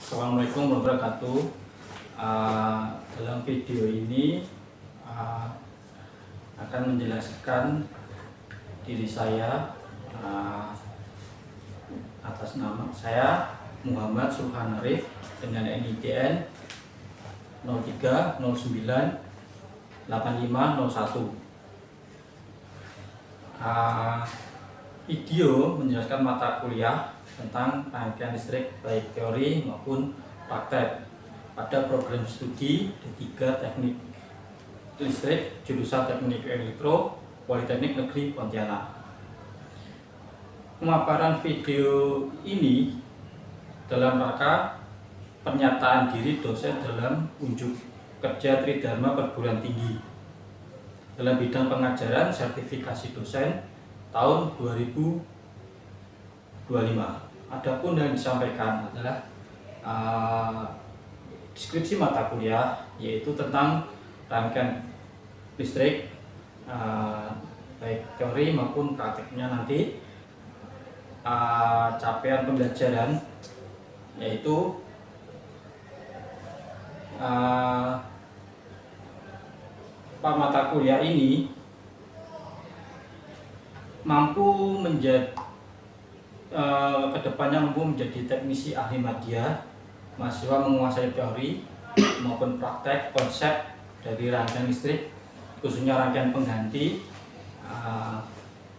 Assalamualaikum warahmatullahi wabarakatuh. Dalam video ini akan menjelaskan diri saya atas nama saya Muhammad Sulhan Arif dengan NIDN 03098501. Video menjelaskan mata kuliah tentang rangkaian listrik baik teori maupun praktek pada program studi D3 Teknik Listrik jurusan Teknik Elektro Politeknik Negeri Pontianak. Pemaparan video ini dalam rangka pernyataan diri dosen dalam unjuk kerja Tridharma Perguruan Tinggi dalam bidang pengajaran sertifikasi dosen tahun 2025. Adapun yang disampaikan adalah deskripsi mata kuliah, yaitu tentang rangkaian listrik baik teori maupun prakteknya nanti. Capaian pembelajaran yaitu mata kuliah ini mampu menjadi kedepannya mampu menjadi teknisi ahli media, mahasiswa menguasai teori maupun praktek konsep dari rangkaian listrik, khususnya rangkaian pengganti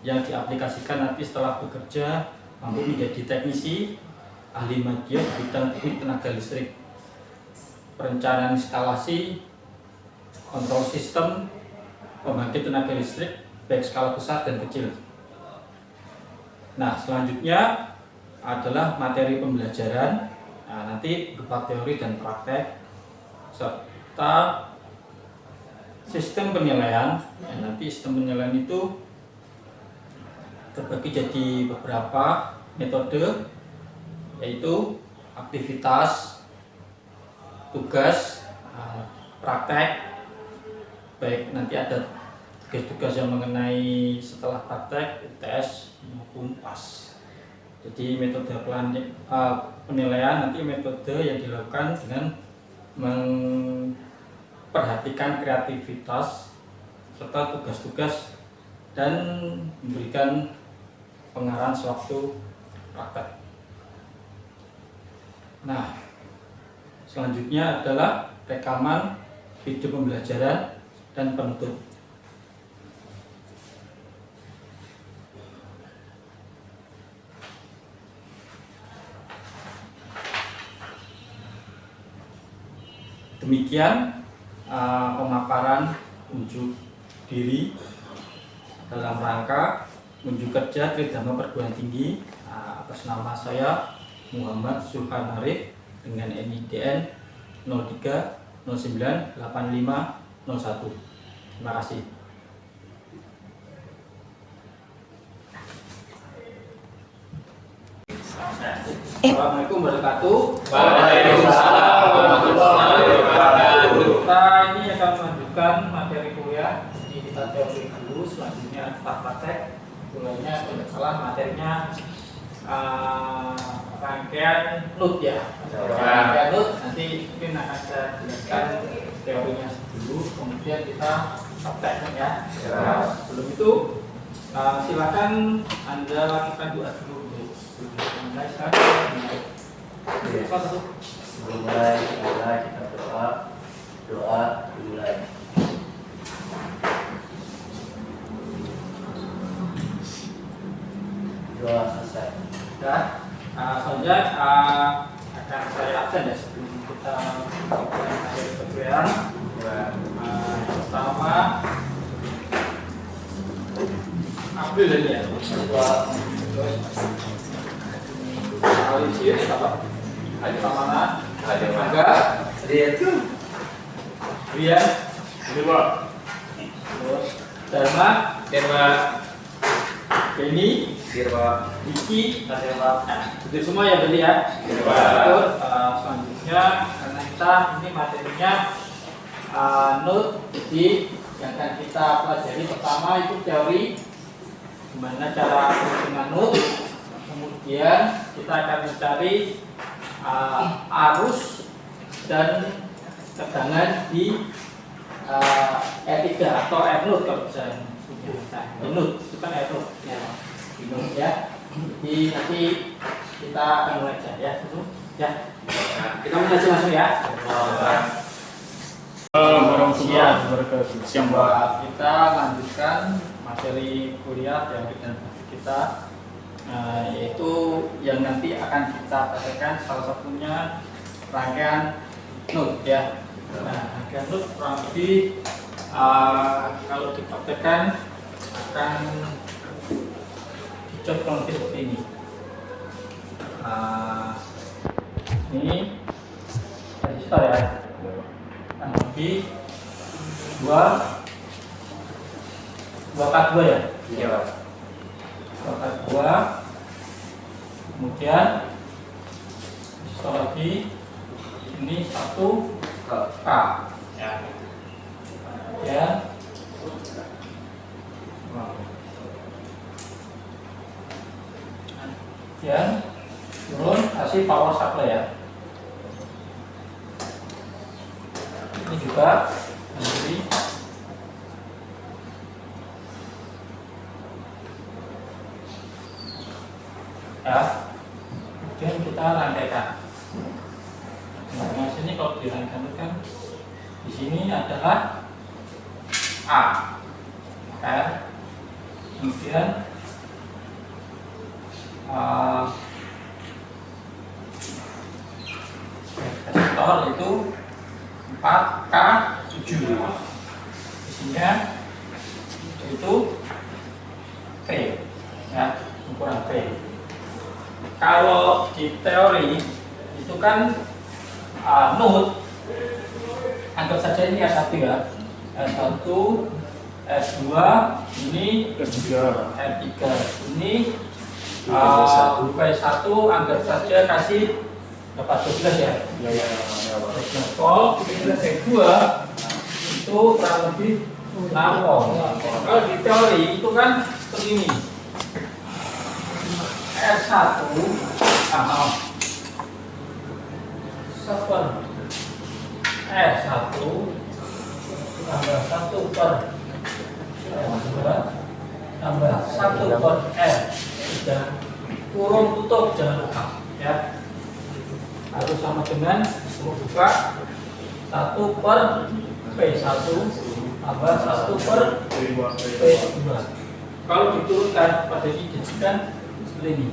yang diaplikasikan nanti setelah bekerja, mampu menjadi teknisi ahli media di bidang teknik tenaga listrik, perencanaan instalasi, kontrol sistem pembangkit tenaga listrik baik skala besar dan kecil. Nah, selanjutnya adalah materi pembelajaran, nanti berupa teori dan praktek, serta sistem penilaian. Nanti sistem penilaian itu terbagi jadi beberapa metode, yaitu aktivitas, tugas, praktek, baik nanti ada tugas-tugas yang mengenai setelah praktek, UTS maupun PAS. Jadi metode penilaian nanti metode yang dilakukan dengan memperhatikan kreativitas serta tugas-tugas dan memberikan pengarahan sewaktu praktek. Nah, selanjutnya adalah rekaman video pembelajaran dan penutup. Demikian pemaparan unjuk diri dalam rangka unjuk kerja Tridharma Perguruan Tinggi atas nama saya Muhammad Sulhan Arif dengan NIDN 03098501. Terima kasih. Assalamualaikum warahmatullahi wabarakatuh. Waalaikumsalam warahmatullahi wabarakatuh. Kita ini akan melanjutkan materi kuliah. Jadi kita teori dulu, selanjutnya praktek. Mulainya kalau salah materinya rangkaian NUT ya. Rangkaian NUT nanti mungkin akan saya jelaskan teorinya dulu, kemudian kita praktekkan ya. Sebelum itu silakan Anda lakukan doa dulu. Sebelum mulai kita doa dimulai. Doa selesai. Ya, selanjutnya akan saya absen ya sebelum kita mulai materi perkuliahan. Pertama, ambil ini ya. Alisi apa? Ada mana? Ada Mangga. Rian. Dharma. Beni. Diki. Itu semua ya beli ya. Selanjutnya karena kita ini materinya NUT, jadi yang akan kita pelajari pertama itu teori gimana cara menggunakan NUT. Kemudian kita akan mencari arus dan tegangan di E3 atau air load kalau bisa air load, itu kan air load ya. Jadi nanti kita akan mulai ya. Kita mulai langsung ya. Warahmatullahi wabarakatuh. Siang Pak. Kita lanjutkan materi kuliah yang kita yaitu yang nanti akan kita praktekkan, salah satunya rangkaian node ya. Nah, rangkaian node kurang lebih kalau dipraktekkan akan dicontoh seperti ini. Ini resistor ya. Kurang lebih 2K2 ya? Iya, Pak. 2K2, kemudian resistor lagi ini 1K ya. Kemudian turun kasih power supply ya. Ini juga nanti ya. Kemudian kita rangkaikan. Nah, sini kalau dirangkaikan kan di sini adalah A, R, kemudian resistor itu 4K7. Isinya itu V ya, ukuran V. Kalau di teori itu kan node, anggap saja ini S1 ya, S1, S2, ini R3, ini V1 anggap saja kasih dapat 12 ya. Kalau V2 itu kurang lebih 6 volt. Kalau di teori itu kan seperti ini. R1 seper R1 tambah 1 per R2 tambah 1 per R3 kurung tutup jangan lupa ya, harus sama dengan buka 1 per P1 tambah 1 per P2. Kalau diturunkan pada dijadikan seperti ini.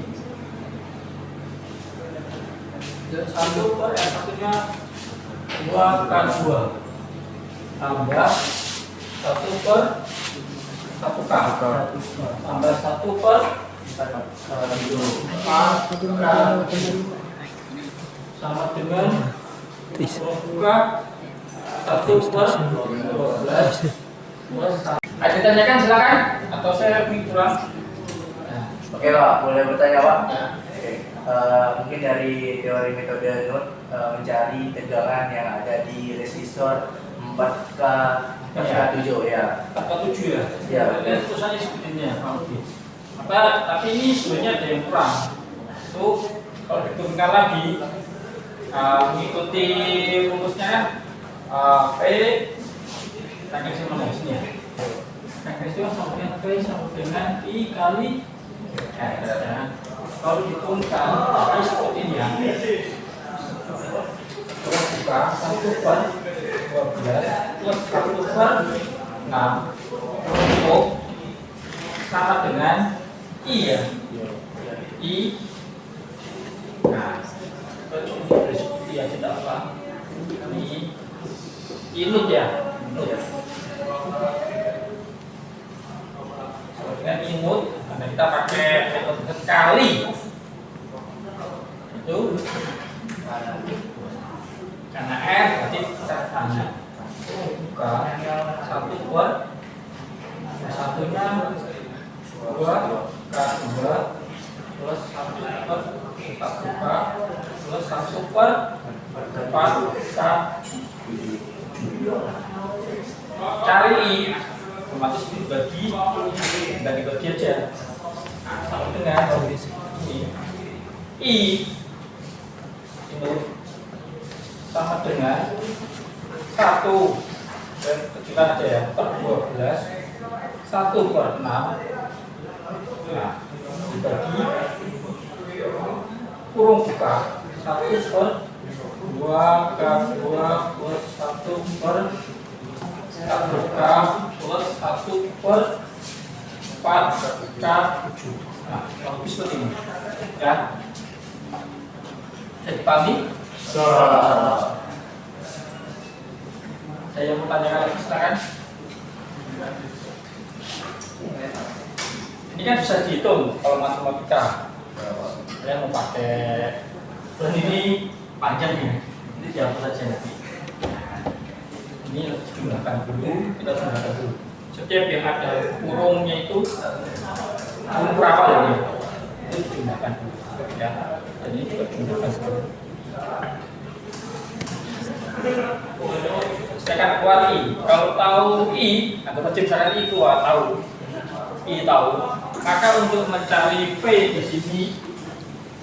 1 per R1 nya 2K2 tambah 1 per 1K tambah 1 per sama dengan buka 1 per 12. Ada tanyakan silakan atau saya kurang. Oke, Pak, boleh bertanya, Pak? Mungkin dari teori metode node mencari tegangan yang ada di resistor 4K7 ya. 4K7 ya. Ya. Dan tulisannya seperti ini ya. Tapi ini sebenarnya ada yang kurang. Itu kalau diturunkan lagi mengikuti rumusnya P tanggal sama sini ya. Tanggal sama dengan P sama dengan I kali R ya. Kalau diturunkan seperti ini ya. Terus buka 1 per 12 plus 1 per 6 untuk sama dengan I ya. I. Nah, seperti ya tidak apa. I. Inut ya. Dengan inut, karena kita pakai metode kali itu karena R berarti kita tanya buka 1 per satunya 2K2 plus 1 per 1K plus 1 per 4K. Cari I, otomatis dibagi aja. Nah, sama dengan I itu sama dengan 1 kecilkan aja ya, per 12 1/6. Nah, dibagi kurung buka 1/2 K2 plus 1/4 plus 1/4 K7. Nah, lebih seperti ini ya. Jadi pahami? Saya mau tanyakan lagi, silakan. Ini kan bisa dihitung kalau matematika. Saya mau pakai, dan ini panjang ya. Ini dihapus saja nanti. Ini jumlahkan dulu, kita jumlahkan dulu. Setiap yang ada kurungnya itu kurung berapa ini? Itu jumlahkan dulu ya. Dan ini juga jumlahkan dulu. Saya kuat I. Kalau tahu I, anggap aja misalkan I itu tahu. I tahu. Maka untuk mencari P di sini,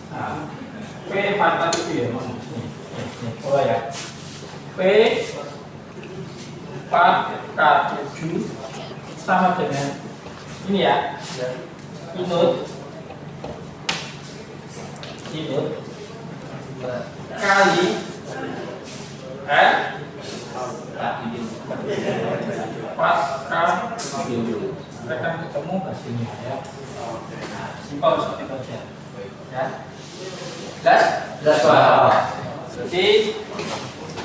nah, P pangkat itu ya, mulai ya. P 4K7 sama dengan ini ya. Inut kali pasca mereka ketemu hasilnya ya. Simpel seperti itu aja ya. Jelas jadi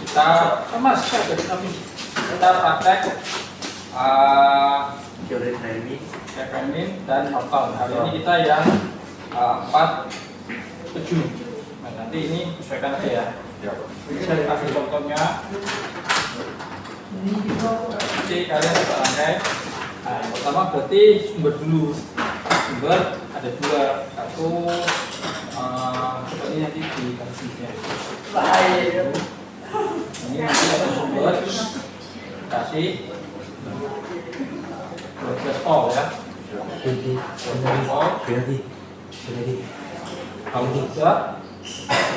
kita sama saja tapi kita praktek teori dinamis dan total. Hari ini kita yang 4/7. Nah, nanti ini sesuaikan aja ya. Saya kasih contohnya. Jadi kalian bisa rangkai. Nah, yang pertama berarti sumber dulu. Sumber ada 2, 1 seperti nanti di kasihnya. Ini nanti ada sumber kasih 12 volt ya. Kalau juga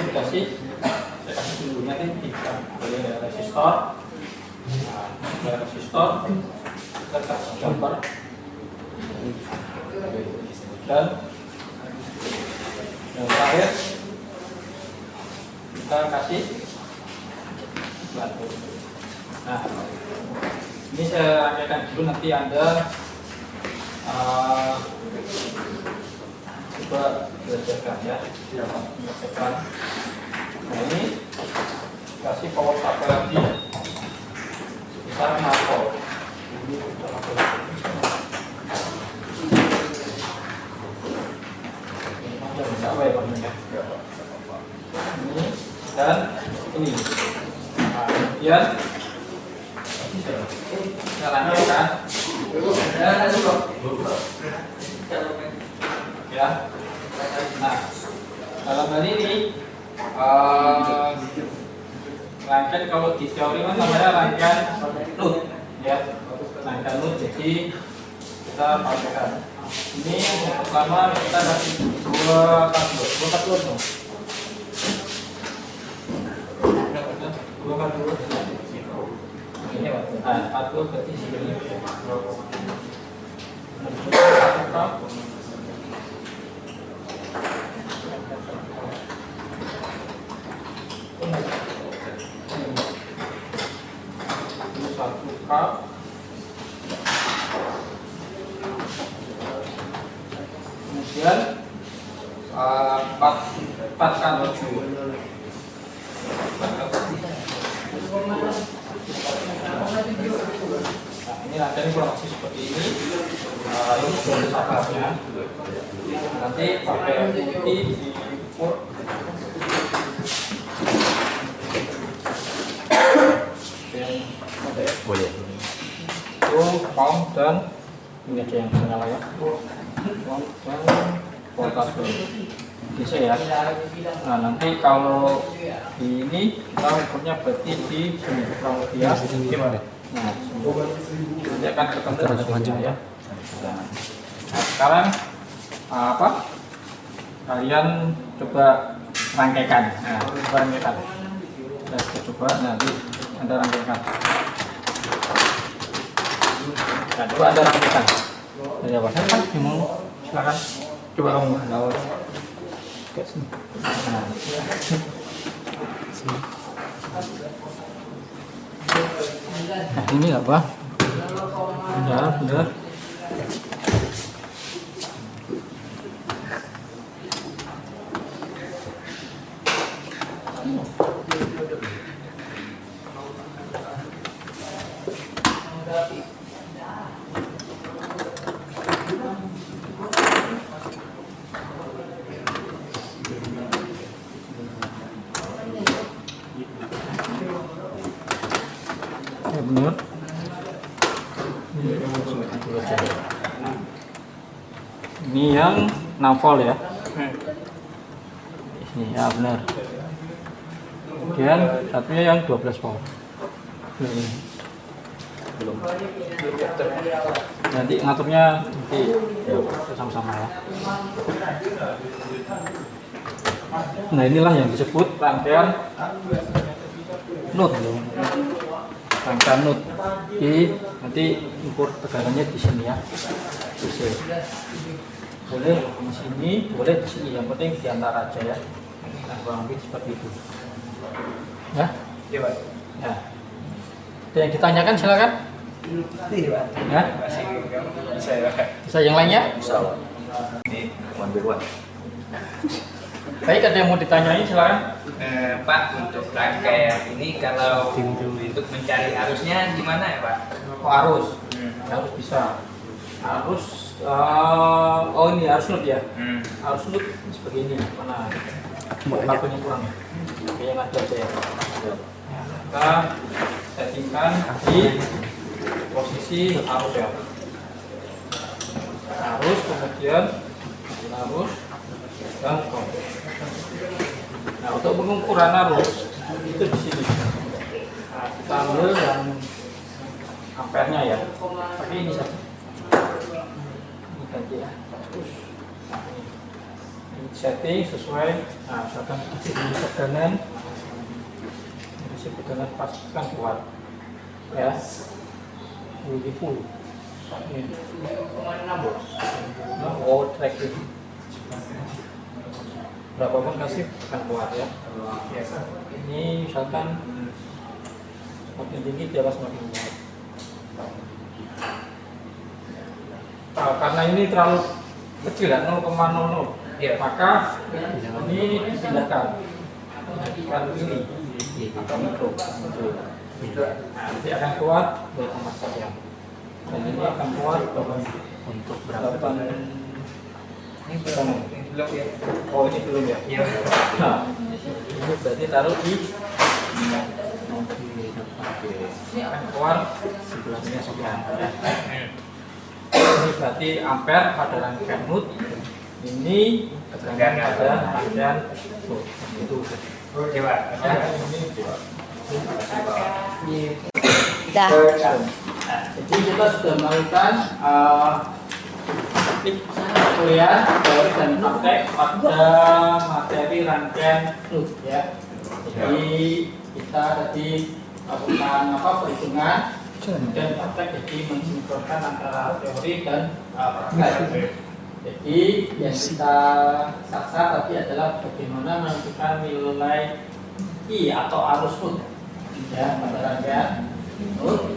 dikasih, saya kasih dulu nanti kita boleh ada resistor. Nah, resistor kita kasih gambar dan yang terakhir kita kasih batu. Nah, ini saya rangkaikan dulu, nanti Anda coba belajarkan ya. Belajarkan. Nah, ini kasih power supply lagi sebesar 6 volt. Ini dan ini. Nah, kemudian kita lanjutkan ya. Nah, dalam hal ini rangkaian kalau di teori kan namanya rangkaian loop ya, rangkaian loop. Jadi kita pakaikan ini yang pertama kita kasih 2 karbon dong. 2 karbon ini waktu karbon berarti sini satu cup. Kemudian 4 K7. Nah, ini rangkaian kurang lebih seperti ini. Ini sudah sahabatnya. Nanti pakai putih diukur. Boleh. Pound dan ini aja yang menyala ya. Pound dan voltase. Bisa ya. Nah, nanti kalau di ini kita ukurnya berarti di sini kurang lebih ya. Gimana? Nah, nanti akan ketemu hasilnya ya. Nah, sekarang apa? Kalian coba rangkaikan. Nah, rangkaikan. Nah, kita coba nanti ada rangkaikan. Nah, coba ada rangkaikan. Dari apa? Kan mau silakan. Coba kamu bawa ke sini. Nah, sini. Nah, ini apa? Ya, benar. Ya benar. Ini yang 6 volt ya. Ini ya benar. Kemudian satunya yang 12 volt. Ini. Belum. Nanti ngaturnya nanti ya, sama-sama ya. Nah inilah yang disebut rangkaian nut. Rangkaian nut. Jadi nanti ukur tegangannya di sini ya. Boleh di sini, boleh di sini. Yang penting di antara aja ya. Nah, kurang lebih seperti itu. Ya? Iya, Pak. Ya. Ada yang ditanyakan silakan. Iya, Pak. Ya? Bisa ya, Pak. Bisa yang lainnya? Bisa, Pak. Ini one. Baik, ada yang mau ditanyain silakan. Pak, untuk rangkaian ini kalau untuk mencari arusnya gimana ya Pak? Oh, arus. Arus bisa. Arus oh ini arus nut ya. Arus nut seperti ini. Mana? Kabelnya kurang ya. Oke, yang ada aja ya. Kita settingkan di posisi arus ya. Arus kemudian arus dan stop. Nah, untuk pengukuran arus itu di sini. Nah, kita ambil yang ampernya ya. Pakai ini saja. Ini ganti ya. Terus ini setting sesuai. Nah, misalkan ini tegangan. Ini tegangan pastikan kuat. Ya. Ini full. Ini. Oh, track ini. Berapapun kasih akan kuat ya. Ini misalkan semakin tinggi dia akan semakin kuat. Karena ini terlalu kecil ya 0,00 Iya. maka ini dipindahkan ini atau mikro. Nah, nanti akan kuat 2,1 dan ini akan kuat untuk berapa? Ini belum ya? Oh ini belum ya? Iya. Nah, ini berarti taruh di akan keluar sebelahnya sekian ya. Ini berarti ampere pada rangkaian nut, ini tegangan pada rangkaian nut. Itu. Oke Pak. Dah. Nah, jadi kita sudah melakukan kuliah teori dan praktek pada materi rangkaian nut ya. Jadi kita tadi melakukan perhitungan dan praktek, jadi mensinkronkan antara teori dan praktek. Jadi yang kita sasar tadi adalah bagaimana menentukan nilai I atau arus nut ya pada rangkaian nut.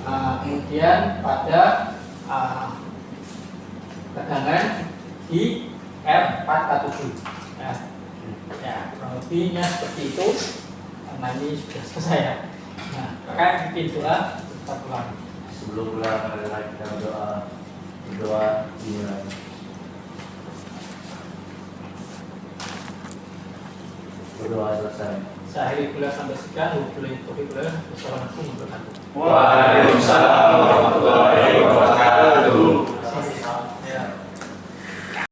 Kemudian pada tegangan di R4K7 ya. Ya, kurang lebihnya seperti itu. Nah ini sudah selesai ya. Nah, maka bikin doa kita pulang. Sebelum pulang adalah kita berdoa dimulai. Berdoa selesai. Saya akhiri kuliah sampai sekian. Wassalamualaikum warahmatullahi wabarakatuh. Waalaikumsalam warahmatullahi wabarakatuh.